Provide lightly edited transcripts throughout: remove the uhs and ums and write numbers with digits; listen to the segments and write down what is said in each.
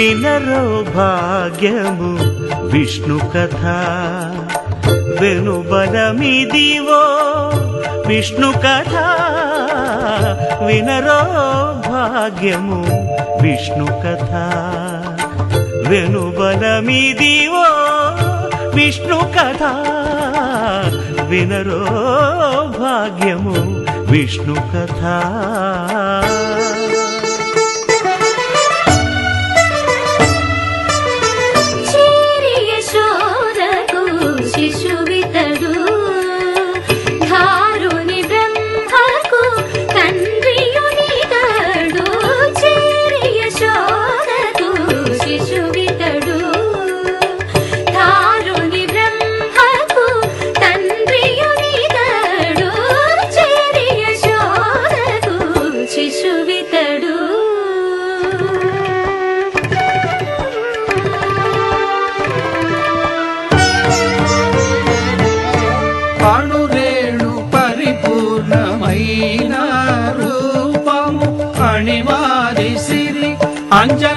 వినరో భాగ్యము విష్ణు కథ వెనుబలమిదివో విష్ణు కథ వినరో భాగ్యము విష్ణు కథ వెనుబలమిదివో విష్ణు కథ వినరో భాగ్యము విష్ణు కథ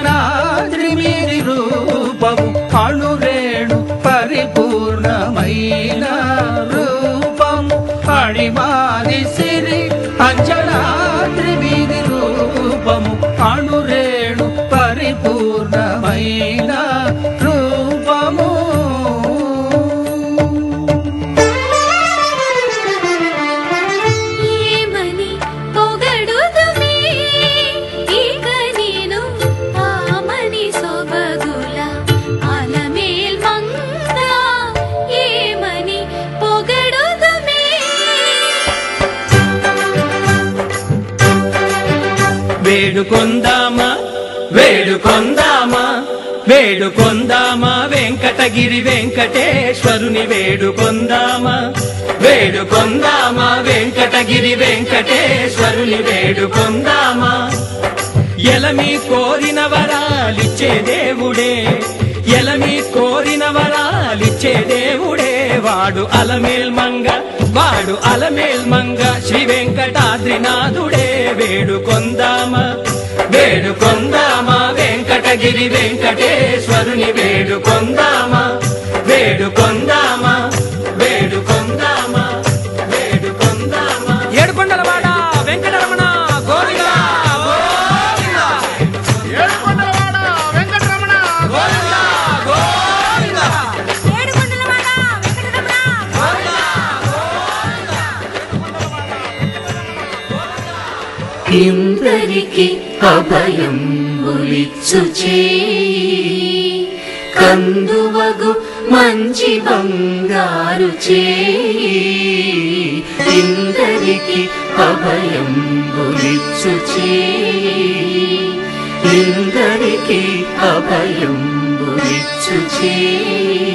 అంజనాద్రిమిరి రూపము అణురేణు పరిపూర్ణమైన రూపము అణిమాది సిరి అంజనాద్రిమిరి రూపము అణురేణు పరిపూర్ణమైన రూపము వేడుకొందామా వేడుకొందామా వేడుకొందామా వెంకటగిరి వెంకటేశ్వరుని వేడుకొందామా వేడుకొందామా వెంకటగిరి వెంకటేశ్వరుని వేడుకొందామా ఎలమి కోరిన వరాలిచ్చే దేవుడే ఎలమి కోరిన వరాలిచ్చే దేవుడే వాడు అలమేల్ మంగ శ్రీ వెంకటాద్రినాథుడే వేడుకొందామా వేడుకొందామా వెంకటగిరి వెంకటేశ్వరుని వేడుకొందామా వేడుకొందామా వేడుకొందామా వేడుకొందామా ఏడుకొండలవాడ వెంకటరమణ గోవిందా గోవిందా ఏడుకొండలవాడ వెంకటరమణ గోవిందా గోవిందా ఏడుకొండలవాడ వెంకటరమణ గోవిందా గోవిందా ఇందరికి అభయంబులిచ్చు చేయి కందువగు మంచి బంగారు చేయి ఇందరికి అభయంబులిచ్చు చేయి ఇందరికి అభయంబులిచ్చు చేయి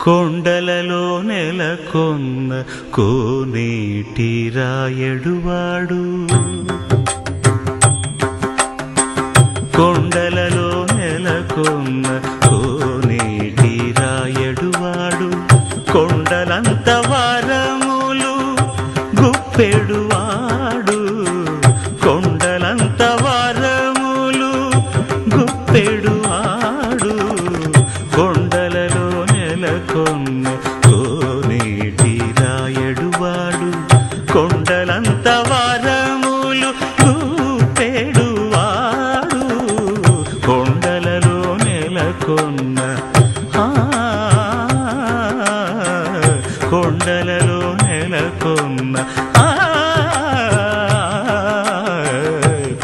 కొండలలో నెలకొన్న కోనేటి రాయడువాడు కొండలలో నెలకొన్న కోనేటి రాయడువాడు కొండలంత వారములు గుప్పెడువాడు కొండలంత వారములు గుప్పెడువాడు కొండలలో నెలకొన్న కోనేటి రాయడువాడు కొండలంత వారములు గుప్పెడువాడు కొండలలో నెలకొన్న కొండలలో నెలకొన్న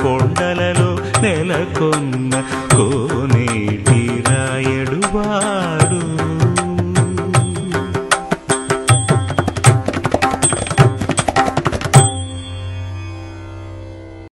కొండలలో నెలకొన్న